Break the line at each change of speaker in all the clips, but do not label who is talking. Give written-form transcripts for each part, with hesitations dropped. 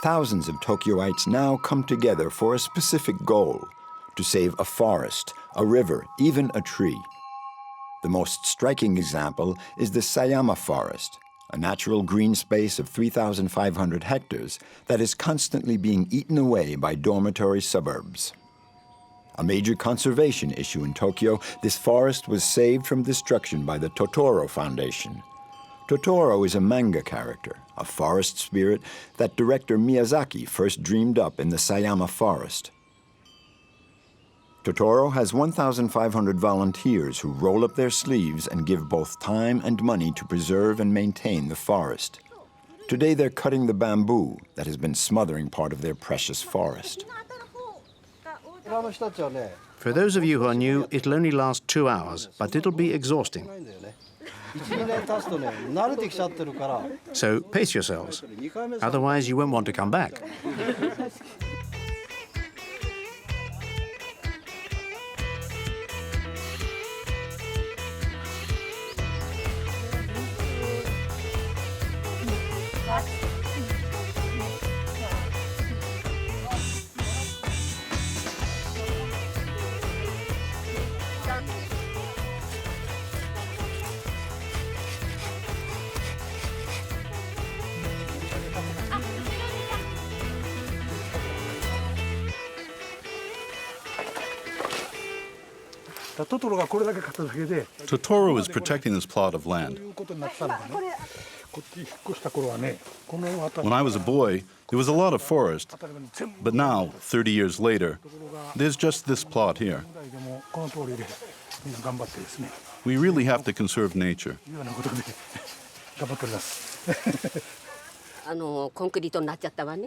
Thousands of Tokyoites now come together for a specific goal: to save a forest, a river, even a tree. The most striking example is the Sayama forest, a natural green space of 3,500 hectares that is constantly being eaten away by dormitory suburbs. A major conservation issue in Tokyo, this forest was saved from destruction by the Totoro Foundation. Totoro is a manga character, a forest spirit that director Miyazaki first dreamed up in the Sayama forest. Totoro has 1,500 volunteers who roll up their sleeves and give both time and money to preserve and maintain the forest. Today they're cutting the bamboo that has been smothering part of their precious forest.
For those of you who are new, it'll only last 2 hours, but it'll be exhausting. So pace yourselves, otherwise you won't want to come back.
Totoro is protecting this plot of land. When I was a boy, there was a lot of forest, but now, 30 years later, there's just this plot here. We really have to conserve nature.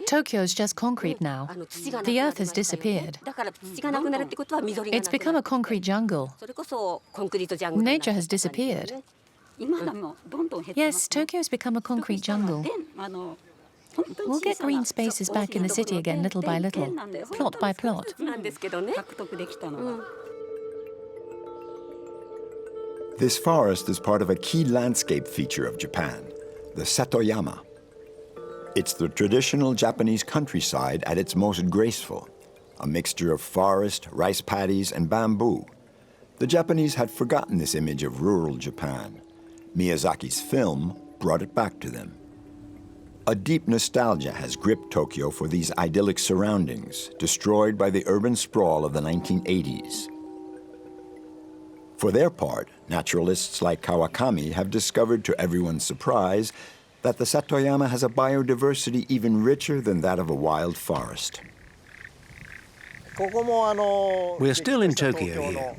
Tokyo's just concrete now. The earth has disappeared. It's become a concrete jungle. Nature has disappeared. Yes, Tokyo's become a concrete jungle. We'll get green spaces back in the city again little by little, plot by plot.
This forest is part of a key landscape feature of Japan, the satoyama. It's the traditional Japanese countryside at its most graceful, a mixture of forest, rice paddies, and bamboo. The Japanese had forgotten this image of rural Japan. Miyazaki's film brought it back to them. A deep nostalgia has gripped Tokyo for these idyllic surroundings, destroyed by the urban sprawl of the 1980s. For their part, naturalists like Kawakami have discovered, to everyone's surprise, that the Satoyama has a biodiversity even richer than that of a wild forest.
We're still in Tokyo here.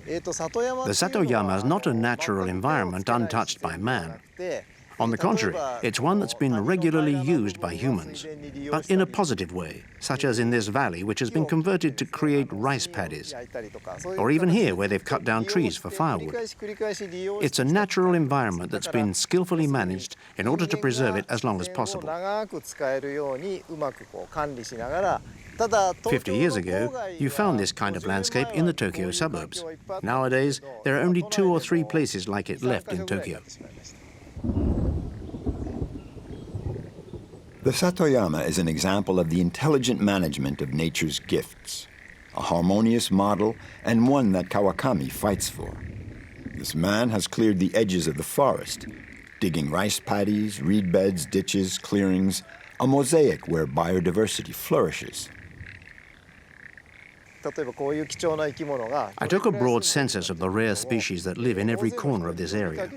The Satoyama is not a natural environment untouched by man. On the contrary, it's one that's been regularly used by humans, but in a positive way, such as in this valley, which has been converted to create rice paddies, or even here, where they've cut down trees for firewood. It's a natural environment that's been skillfully managed in order to preserve it as long as possible. 50 years ago, you found this kind of landscape in the Tokyo suburbs. Nowadays, there are only 2 or 3 places like it left in Tokyo.
The Satoyama is an example of the intelligent management of nature's gifts, a harmonious model and one that Kawakami fights for. This man has cleared the edges of the forest, digging rice paddies, reed beds, ditches, clearings, a mosaic where biodiversity flourishes.
I took a broad census of the rare species that live in every corner of this area.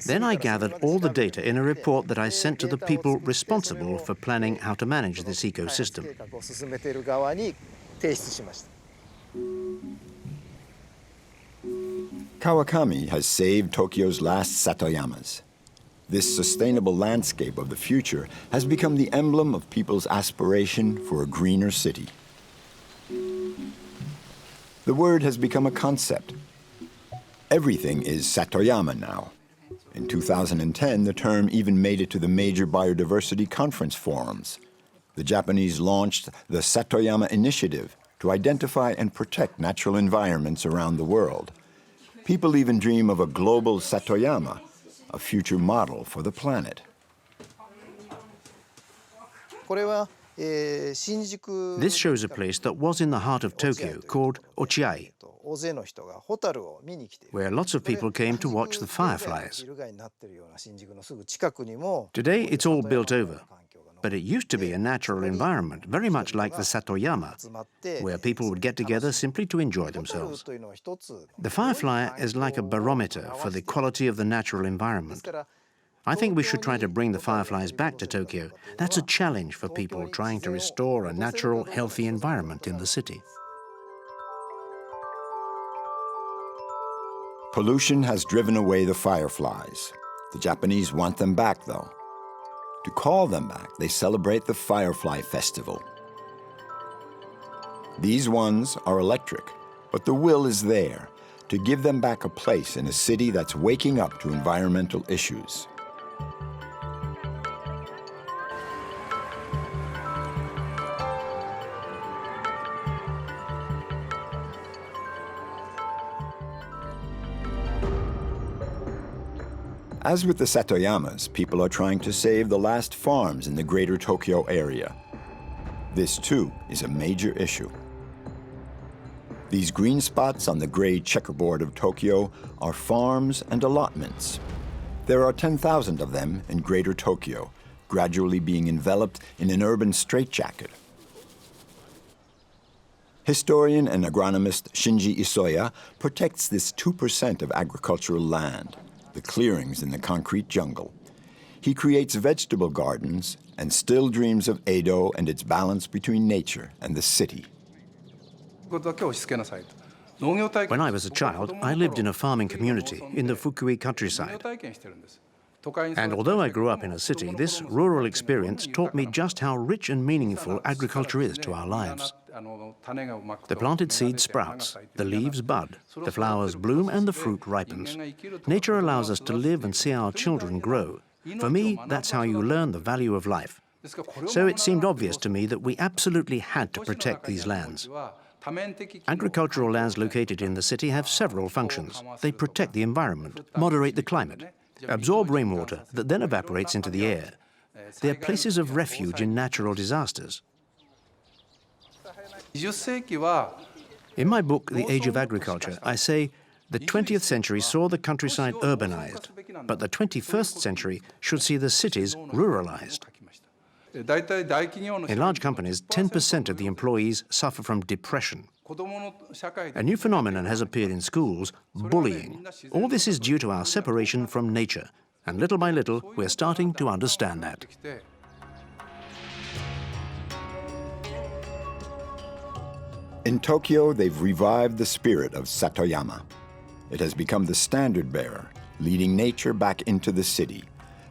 Then I gathered all the data in a report that I sent to the people responsible for planning how to manage this ecosystem.
Kawakami has saved Tokyo's last Satoyamas. This sustainable landscape of the future has become the emblem of people's aspiration for a greener city. The word has become a concept. Everything is Satoyama now. In 2010, the term even made it to the major biodiversity conference forums. The Japanese launched the Satoyama Initiative to identify and protect natural environments around the world. People even dream of a global Satoyama, a future model for the planet.
This shows a place that was in the heart of Tokyo called Ochiai, where lots of people came to watch the fireflies. Today it's all built over, but it used to be a natural environment, very much like the satoyama, where people would get together simply to enjoy themselves. The firefly is like a barometer for the quality of the natural environment. I think we should try to bring the fireflies back to Tokyo. That's a challenge for people trying to restore a natural, healthy environment in the city.
Pollution has driven away the fireflies. The Japanese want them back, though. To call them back, they celebrate the Firefly Festival. These ones are electric, but the will is there to give them back a place in a city that's waking up to environmental issues. As with the satoyamas, people are trying to save the last farms in the greater Tokyo area. This, too, is a major issue. These green spots on the gray checkerboard of Tokyo are farms and allotments. There are 10,000 of them in greater Tokyo, gradually being enveloped in an urban straitjacket. Historian and agronomist Shinji Isoya protects this 2% of agricultural land, the clearings in the concrete jungle. He creates vegetable gardens and still dreams of Edo and its balance between nature and the city.
When I was a child, I lived in a farming community in the Fukui countryside. And although I grew up in a city, this rural experience taught me just how rich and meaningful agriculture is to our lives. The planted seed sprouts, the leaves bud, the flowers bloom, and the fruit ripens. Nature allows us to live and see our children grow. For me, that's how you learn the value of life. So it seemed obvious to me that we absolutely had to protect these lands. Agricultural lands located in the city have several functions. They protect the environment, moderate the climate, absorb rainwater that then evaporates into the air. They are places of refuge in natural disasters. In my book, The Age of Agriculture, I say the 20th century saw the countryside urbanized, but the 21st century should see the cities ruralized. In large companies, 10% of the employees suffer from depression. A new phenomenon has appeared in schools, bullying. All this is due to our separation from nature, and little by little, we're starting to understand that.
In Tokyo, they've revived the spirit of satoyama. It has become the standard bearer, leading nature back into the city.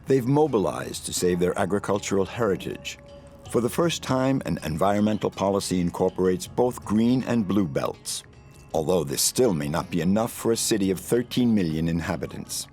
They've mobilized to save their agricultural heritage. For the first time, an environmental policy incorporates both green and blue belts, although this still may not be enough for a city of 13 million inhabitants.